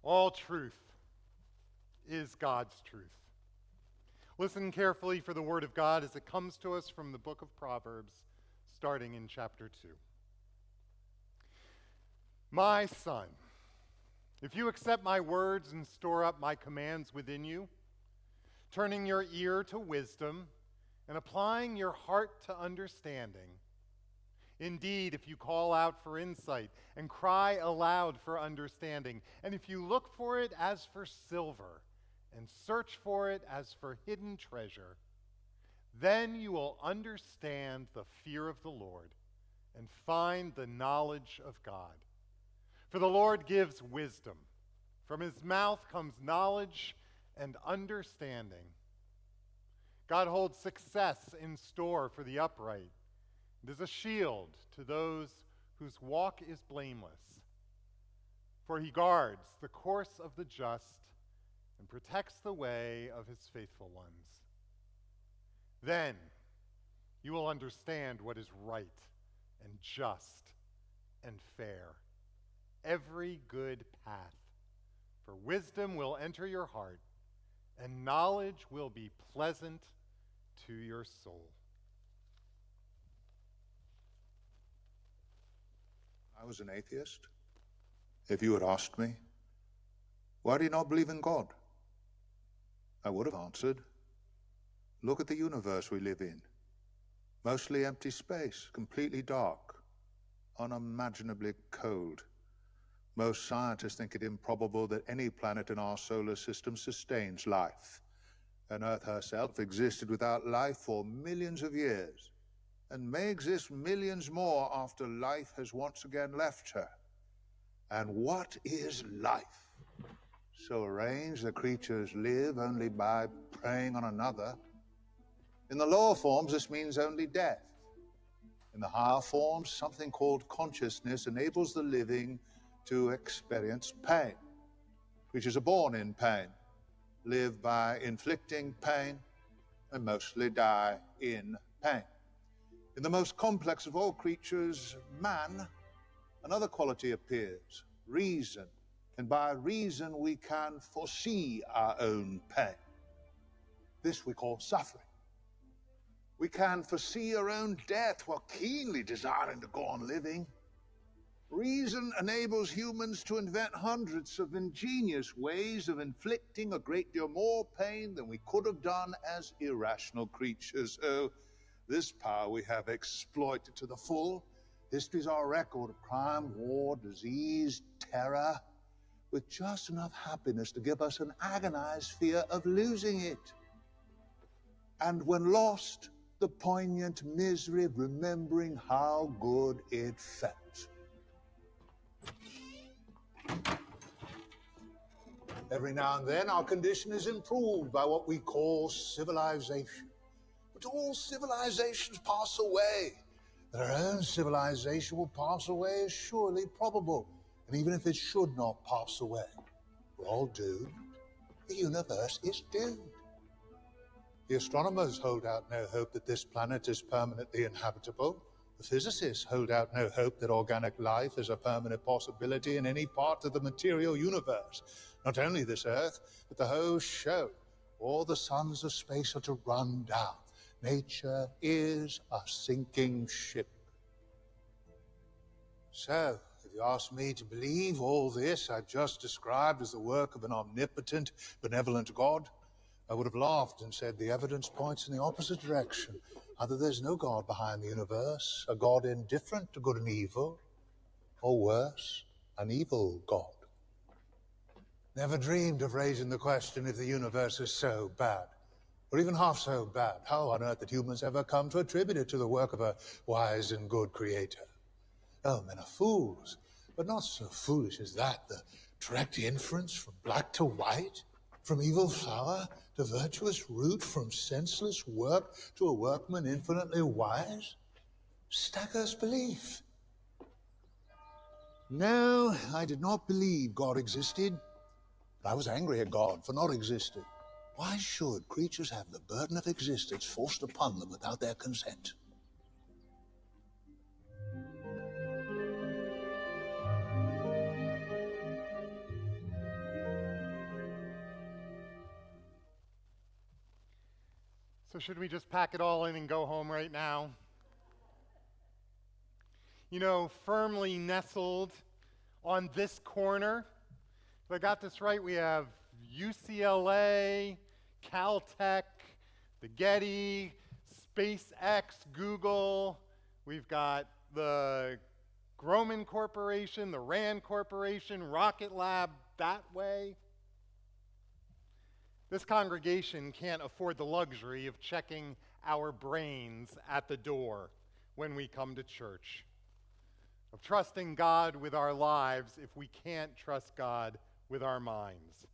All truth is God's truth. Listen carefully for the word of God as it comes to us from the book of Proverbs, starting in chapter 2. My son, if you accept my words and store up my commands within you, turning your ear to wisdom and applying your heart to understanding, indeed, if you call out for insight and cry aloud for understanding, and if you look for it as for silver and search for it as for hidden treasure, then you will understand the fear of the Lord and find the knowledge of God. For the Lord gives wisdom. From his mouth comes knowledge and understanding. God holds success in store for the upright and is a shield to those whose walk is blameless. For he guards the course of the just and protects the way of his faithful ones. Then you will understand what is right and just and fair, every good path. For wisdom will enter your heart, and knowledge will be pleasant to your soul. I was an atheist. If you had asked me, why do you not believe in God? I would have answered, look at the universe we live in. Mostly empty space, completely dark, unimaginably cold. Most scientists think it improbable that any planet in our solar system sustains life. And Earth herself existed without life for millions of years, and may exist millions more after life has once again left her. And what is life? So arranged that creatures live only by preying on another. In the lower forms, this means only death. In the higher forms, something called consciousness enables the living to experience pain. Creatures are born in pain, live by inflicting pain, and mostly die in pain. In the most complex of all creatures, man, another quality appears, reason. And by reason, we can foresee our own pain. This we call suffering. We can foresee our own death while keenly desiring to go on living. Reason enables humans to invent hundreds of ingenious ways of inflicting a great deal more pain than we could have done as irrational creatures. Oh, this power we have exploited to the full. History's our record of crime, war, disease, terror, with just enough happiness to give us an agonized fear of losing it. And when lost, the poignant misery of remembering how good it felt. Every now and then, our condition is improved by what we call civilization. But all civilizations pass away. That our own civilization will pass away is surely probable. And even if it should not pass away, we're all doomed. The universe is doomed. The astronomers hold out no hope that this planet is permanently inhabitable. The physicists hold out no hope that organic life is a permanent possibility in any part of the material universe. Not only this Earth, but the whole show. All the suns of space are to run down. Nature is a sinking ship. So, if you ask me to believe all this I've just described as the work of an omnipotent, benevolent God, I would have laughed and said the evidence points in the opposite direction. Either there's no God behind the universe, a God indifferent to good and evil, or worse, an evil God. Never dreamed of raising the question if the universe is so bad, or even half so bad. How on earth did humans ever come to attribute it to the work of a wise and good creator? Oh, men are fools, but not so foolish as that. The direct inference from black to white, from evil flower to virtuous root, from senseless work to a workman infinitely wise, staggers belief. No, I did not believe God existed, but I was angry at God for not existing. Why should creatures have the burden of existence forced upon them without their consent? So should we just pack it all in and go home right now? You know, firmly nestled on this corner, if I got this right, we have UCLA, Caltech, the Getty, SpaceX, Google. We've got the Grumman Corporation, the Rand Corporation, Rocket Lab that way. This congregation can't afford the luxury of checking our brains at the door when we come to church, of trusting God with our lives if we can't trust God with our minds.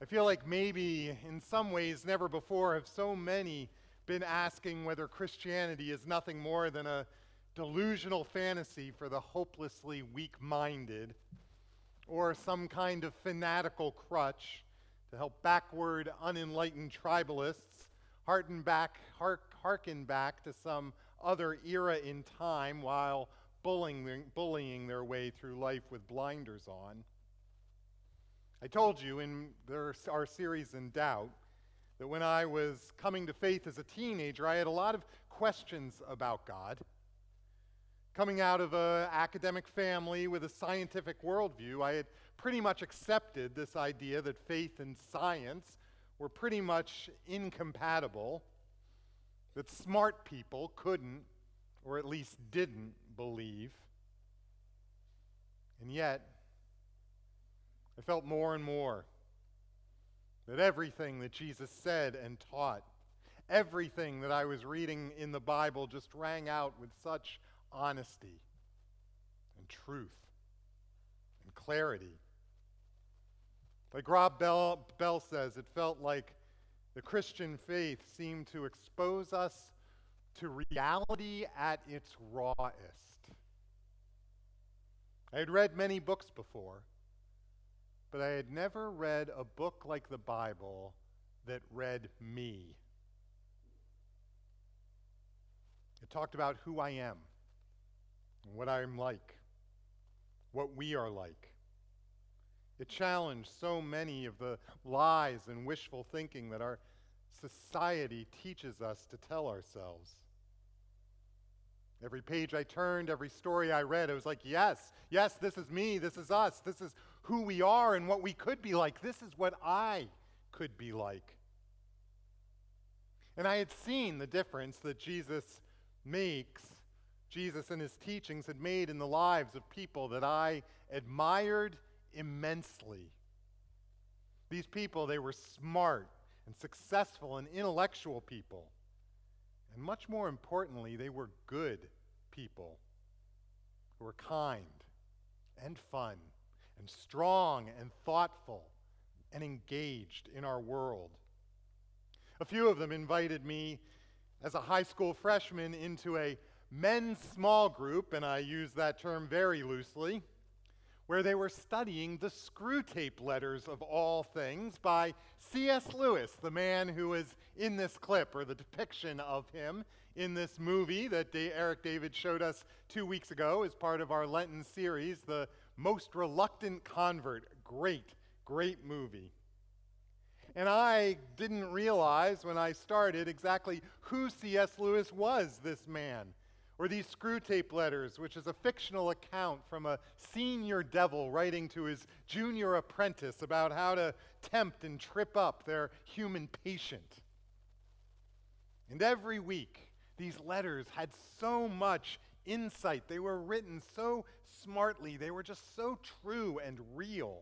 I feel like maybe in some ways never before have so many been asking whether Christianity is nothing more than a delusional fantasy for the hopelessly weak-minded, or some kind of fanatical crutch to help backward, unenlightened tribalists harken back to some other era in time while bullying their way through life with blinders on. I told you in our series In Doubt that when I was coming to faith as a teenager, I had a lot of questions about God. Coming out of an academic family with a scientific worldview, I had pretty much accepted this idea that faith and science were pretty much incompatible, that smart people couldn't, or at least didn't, believe. And yet, I felt more and more that everything that Jesus said and taught, everything that I was reading in the Bible just rang out with such honesty and truth and clarity. Like Rob Bell says, it felt like the Christian faith seemed to expose us to reality at its rawest. I had read many books before, but I had never read a book like the Bible that read me. It talked about who I am, and what I'm like, what we are like. It challenged so many of the lies and wishful thinking that our society teaches us to tell ourselves. Every page I turned, every story I read, it was like, yes, this is me, this is us, this is who we are and what we could be like. This is what I could be like. And I had seen the difference that Jesus and his teachings had made in the lives of people that I admired immensely. These people, they were smart and successful and intellectual people. And much more importantly, they were good people who were kind and fun and strong and thoughtful and engaged in our world. A few of them invited me as a high school freshman into a men's small group, and I use that term very loosely, where they were studying the Screw Tape Letters of all things by C.S. Lewis, the man who is in this clip, or the depiction of him in this movie that Eric David showed us 2 weeks ago as part of our Lenten series, The Most Reluctant Convert. Great movie. And I didn't realize when I started exactly who C.S. Lewis was, this man. Or these Screw Tape Letters, which is a fictional account from a senior devil writing to his junior apprentice about how to tempt and trip up their human patient. And every week, these letters had so much insight. They were written so smartly. They were just so true and real.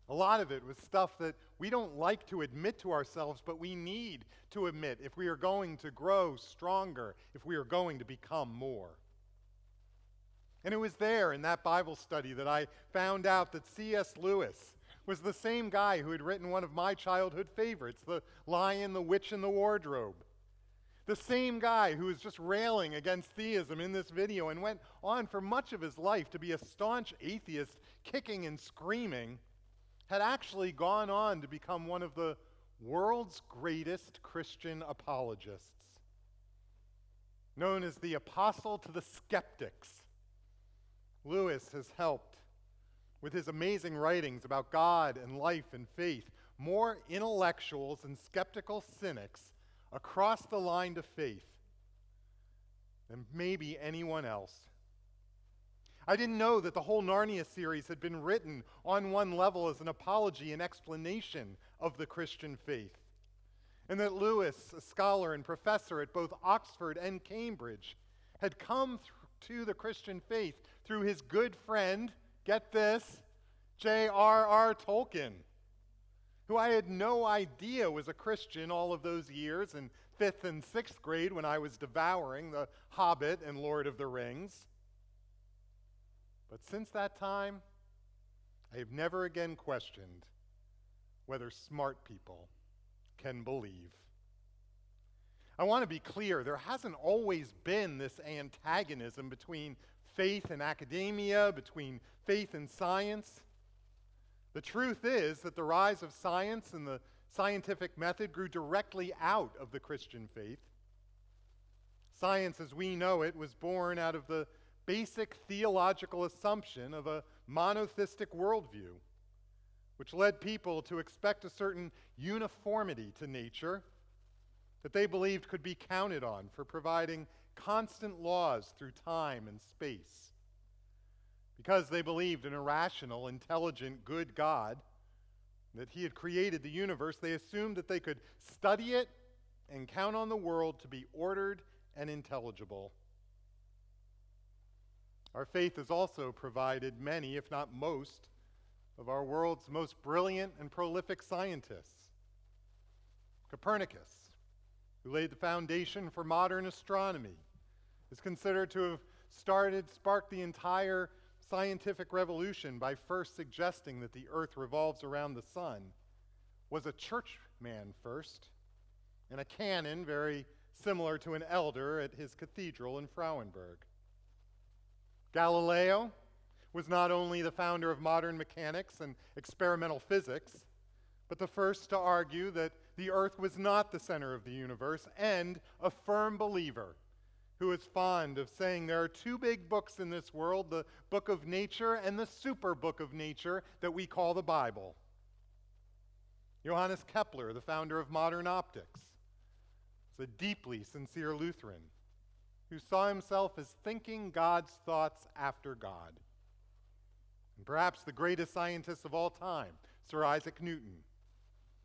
A lot of it was stuff that we don't like to admit to ourselves, but we need to admit if we are going to grow stronger, if we are going to become more. And it was there in that Bible study that I found out that C.S. Lewis was the same guy who had written one of my childhood favorites, The Lion, the Witch, and the Wardrobe. The same guy who was just railing against theism in this video and went on for much of his life to be a staunch atheist, kicking and screaming, had actually gone on to become one of the world's greatest Christian apologists. Known as the Apostle to the Skeptics, Lewis has helped, with his amazing writings about God and life and faith, more intellectuals and skeptical cynics across the line to faith than maybe anyone else. I didn't know that the whole Narnia series had been written on one level as an apology and explanation of the Christian faith, and that Lewis, a scholar and professor at both Oxford and Cambridge, had come to the Christian faith through his good friend, get this, J.R.R. Tolkien, who I had no idea was a Christian all of those years in 5th and 6th grade when I was devouring The Hobbit and Lord of the Rings. But since that time, I have never again questioned whether smart people can believe. I want to be clear, there hasn't always been this antagonism between faith and academia, between faith and science. The truth is that the rise of science and the scientific method grew directly out of the Christian faith. Science as we know it was born out of the basic theological assumption of a monotheistic worldview, which led people to expect a certain uniformity to nature that they believed could be counted on for providing constant laws through time and space. Because they believed in a rational, intelligent, good God, that he had created the universe, they assumed that they could study it and count on the world to be ordered and intelligible. Our faith has also provided many, if not most, of our world's most brilliant and prolific scientists. Copernicus, who laid the foundation for modern astronomy, is considered to have sparked the entire scientific revolution by first suggesting that the earth revolves around the sun, was a churchman first, and a canon very similar to an elder at his cathedral in Frauenburg. Galileo was not only the founder of modern mechanics and experimental physics, but the first to argue that the earth was not the center of the universe, and a firm believer who is fond of saying there are two big books in this world, the book of nature and the super book of nature that we call the Bible. Johannes Kepler, the founder of modern optics, was a deeply sincere Lutheran who saw himself as thinking God's thoughts after God. And perhaps the greatest scientist of all time, Sir Isaac Newton,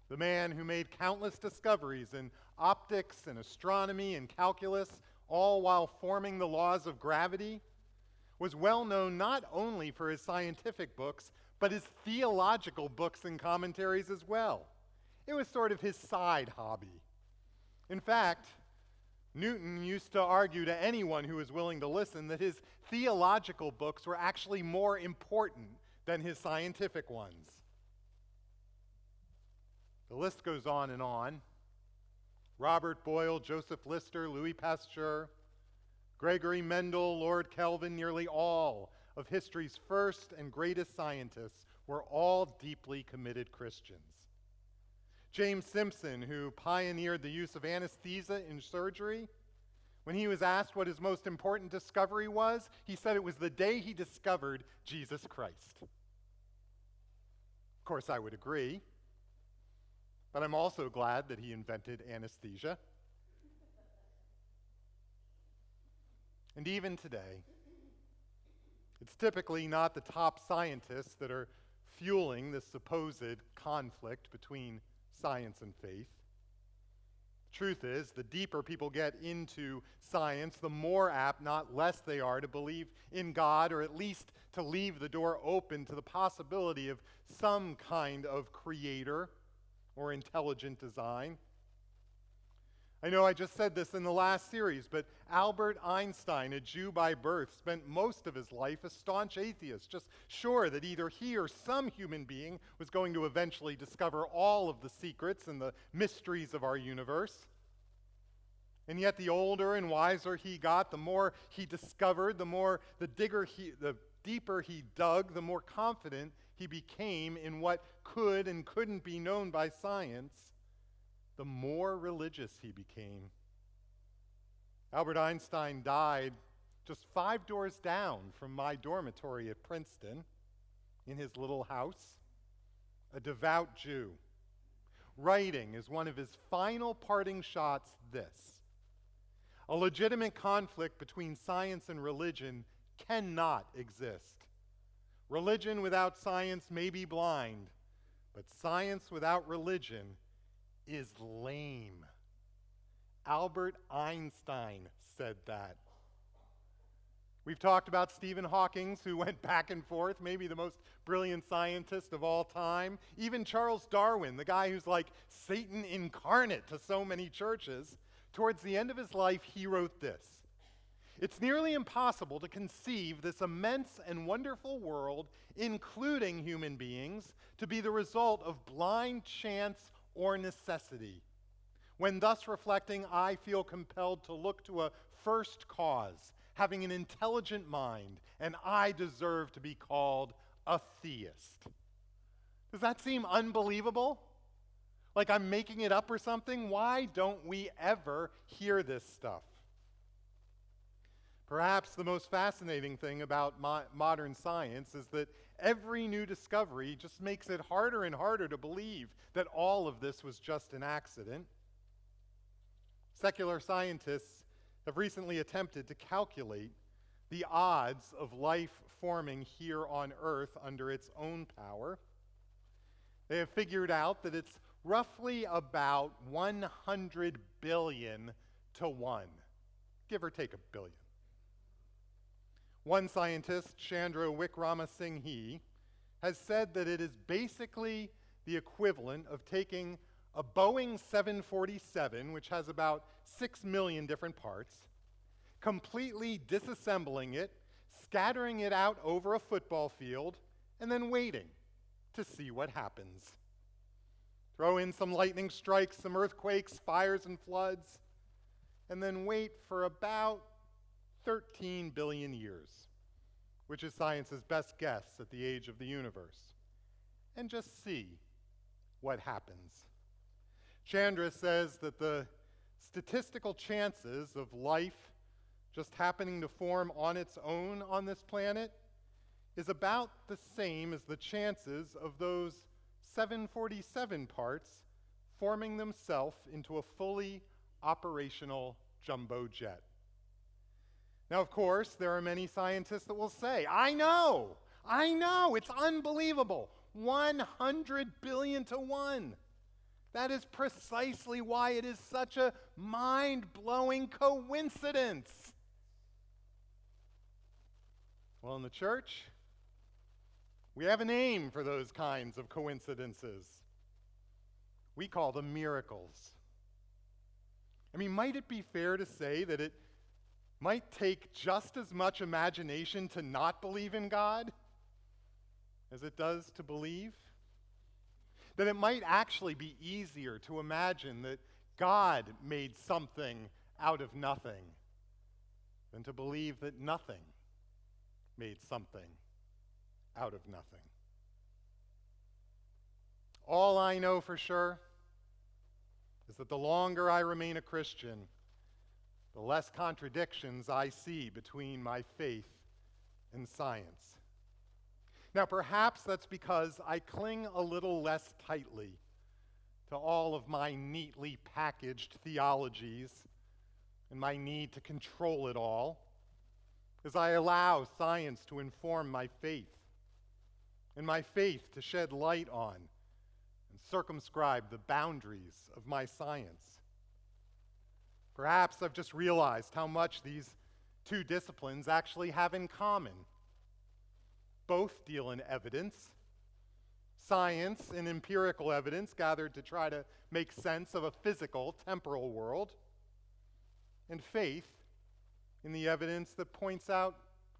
the man who made countless discoveries in optics and astronomy and calculus, all while forming the laws of gravity, was well known not only for his scientific books, but his theological books and commentaries as well. It was sort of his side hobby. In fact, Newton used to argue to anyone who was willing to listen that his theological books were actually more important than his scientific ones. The list goes on and on. Robert Boyle, Joseph Lister, Louis Pasteur, Gregory Mendel, Lord Kelvin, nearly all of history's first and greatest scientists were all deeply committed Christians. James Simpson, who pioneered the use of anesthesia in surgery, when he was asked what his most important discovery was, he said it was the day he discovered Jesus Christ. Of course, I would agree, but I'm also glad that he invented anesthesia. And even today, it's typically not the top scientists that are fueling this supposed conflict between science and faith. The truth is, the deeper people get into science, the more apt, not less, they are to believe in God, or at least to leave the door open to the possibility of some kind of creator or intelligent design. I know I just said this in the last series, but Albert Einstein, a Jew by birth, spent most of his life a staunch atheist, just sure that either he or some human being was going to eventually discover all of the secrets and the mysteries of our universe. And yet the older and wiser he got, the more he discovered, the deeper he dug, the more confident he became in what could and couldn't be known by science, the more religious he became. Albert Einstein died just 5 doors down from my dormitory at Princeton in his little house, a devout Jew, writing as one of his final parting shots this: a legitimate conflict between science and religion cannot exist. Religion without science may be blind, but science without religion is lame. Albert Einstein said that. We've talked about Stephen Hawking, who went back and forth, maybe the most brilliant scientist of all time. Even Charles Darwin, the guy who's like Satan incarnate to so many churches. Towards the end of his life, he wrote this: "It's nearly impossible to conceive this immense and wonderful world, including human beings, to be the result of blind chance or necessity. When thus reflecting, I feel compelled to look to a first cause, having an intelligent mind, and I deserve to be called a theist." Does that seem unbelievable? Like I'm making it up or something? Why don't we ever hear this stuff? Perhaps the most fascinating thing about modern science is that every new discovery just makes it harder and harder to believe that all of this was just an accident. Secular scientists have recently attempted to calculate the odds of life forming here on Earth under its own power. They have figured out that it's roughly about 100 billion to 1, give or take a billion. One scientist, Chandra Wickramasinghe, has said that it is basically the equivalent of taking a Boeing 747, which has about 6 million different parts, completely disassembling it, scattering it out over a football field, and then waiting to see what happens. Throw in some lightning strikes, some earthquakes, fires, and floods, and then wait for about 13 billion years, which is science's best guess at the age of the universe, and just see what happens. Chandra says that the statistical chances of life just happening to form on its own on this planet is about the same as the chances of those 747 parts forming themselves into a fully operational jumbo jet. Now, of course, there are many scientists that will say, I know, it's unbelievable. 100 billion to 1. That is precisely why it is such a mind-blowing coincidence. Well, in the church, we have a name for those kinds of coincidences. We call them miracles. I mean, might it be fair to say that it might take just as much imagination to not believe in God as it does to believe? That it might actually be easier to imagine that God made something out of nothing than to believe that nothing made something out of nothing. All I know for sure is that the longer I remain a Christian, the less contradictions I see between my faith and science. Now, perhaps that's because I cling a little less tightly to all of my neatly packaged theologies and my need to control it all, as I allow science to inform my faith, and my faith to shed light on and circumscribe the boundaries of my science. Perhaps I've just realized how much these two disciplines actually have in common. Both deal in evidence. Science and empirical evidence gathered to try to make sense of a physical, temporal world. And faith in the evidence that points out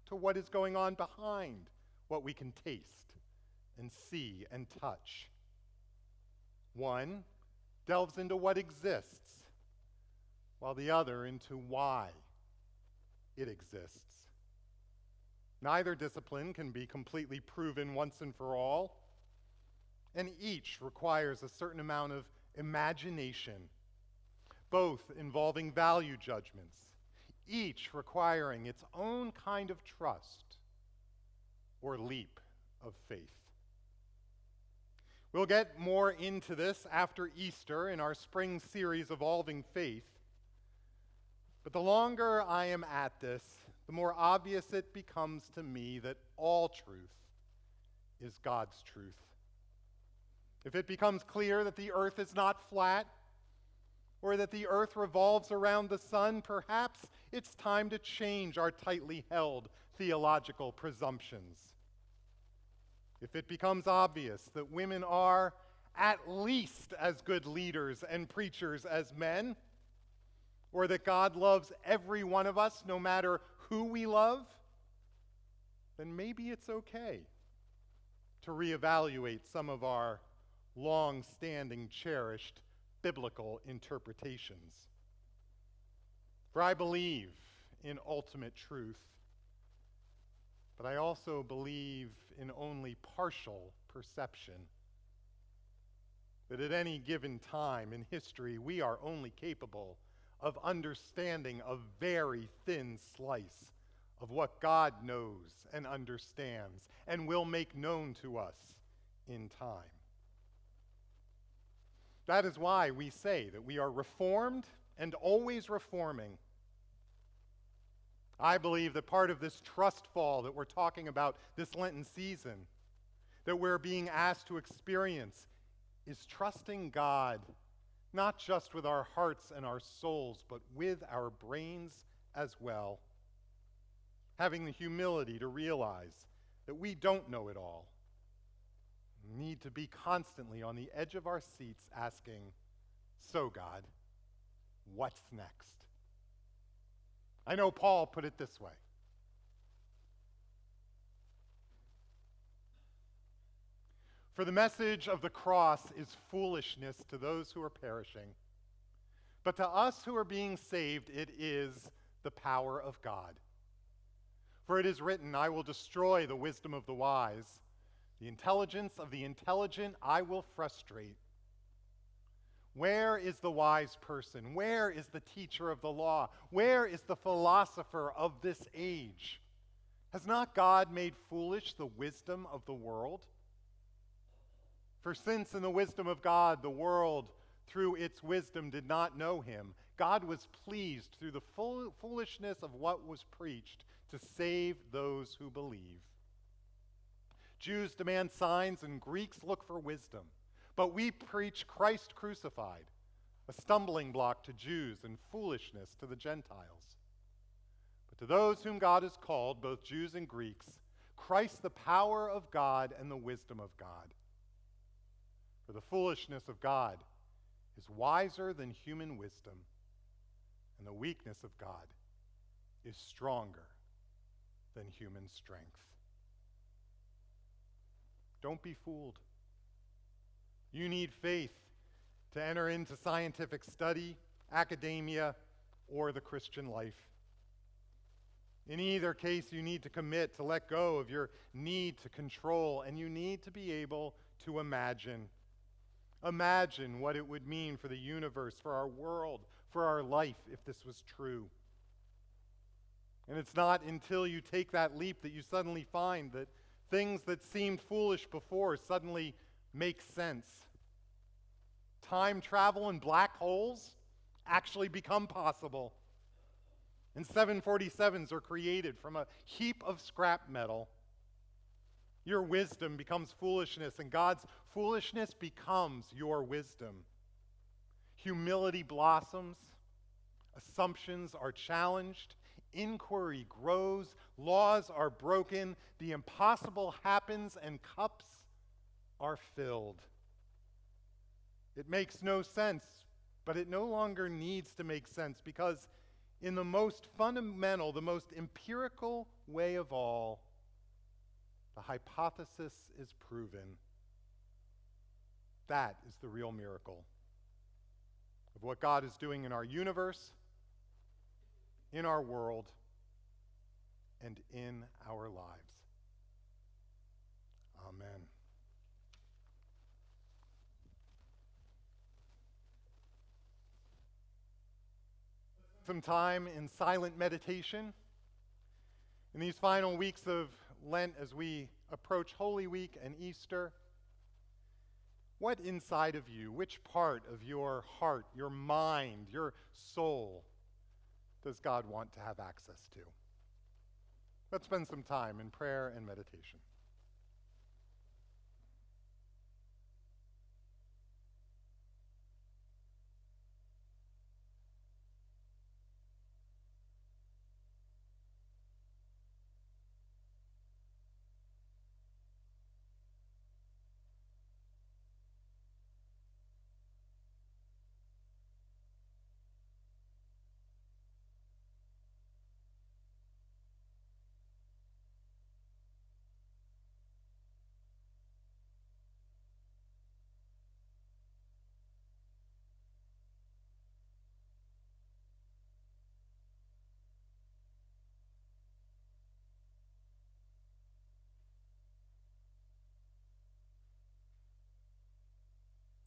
to what is going on behind what we can taste and see and touch. One delves into what exists, while the other into why it exists. Neither discipline can be completely proven once and for all, and each requires a certain amount of imagination, both involving value judgments, each requiring its own kind of trust or leap of faith. We'll get more into this after Easter in our spring series, Evolving Faith. But the longer I am at this, the more obvious it becomes to me that all truth is God's truth. If it becomes clear that the earth is not flat, or that the earth revolves around the sun, perhaps it's time to change our tightly held theological presumptions. If it becomes obvious that women are at least as good leaders and preachers as men, or that God loves every one of us no matter who we love, then maybe it's okay to reevaluate some of our long-standing, cherished biblical interpretations. For I believe in ultimate truth, but I also believe in only partial perception. That at any given time in history, we are only capable of understanding a very thin slice of what God knows and understands and will make known to us in time. That is why we say that we are reformed and always reforming. I believe that part of this trust fall that we're talking about this Lenten season, that we're being asked to experience, is trusting God, not just with our hearts and our souls, but with our brains as well. Having the humility to realize that we don't know it all. We need to be constantly on the edge of our seats asking, so God, what's next? I know Paul put it this way. For the message of the cross is foolishness to those who are perishing, but to us who are being saved, it is the power of God. For it is written, I will destroy the wisdom of the wise, the intelligence of the intelligent I will frustrate. Where is the wise person? Where is the teacher of the law? Where is the philosopher of this age? Has not God made foolish the wisdom of the world? For since in the wisdom of God, the world through its wisdom did not know him, God was pleased through the foolishness of what was preached to save those who believe. Jews demand signs and Greeks look for wisdom. But we preach Christ crucified, a stumbling block to Jews and foolishness to the Gentiles. But to those whom God has called, both Jews and Greeks, Christ the power of God and the wisdom of God. For the foolishness of God is wiser than human wisdom, and the weakness of God is stronger than human strength. Don't be fooled. You need faith to enter into scientific study, academia, or the Christian life. In either case, you need to commit to let go of your need to control, and you need to be able to imagine. Imagine what it would mean for the universe, for our world, for our life, if this was true. And it's not until you take that leap that you suddenly find that things that seemed foolish before suddenly make sense. Time travel and black holes actually become possible. And 747s are created from a heap of scrap metal. Your wisdom becomes foolishness, and God's foolishness becomes your wisdom. Humility blossoms, assumptions are challenged, inquiry grows, laws are broken, the impossible happens, and cups are filled. It makes no sense, but it no longer needs to make sense, because in the most fundamental, the most empirical way of all, the hypothesis is proven. That is the real miracle of what God is doing in our universe, in our world, and in our lives. Amen. Some time in silent meditation in these final weeks of Lent as we approach Holy Week and Easter. What inside of you, which part of your heart, your mind, your soul does God want to have access to? Let's spend some time in prayer and meditation.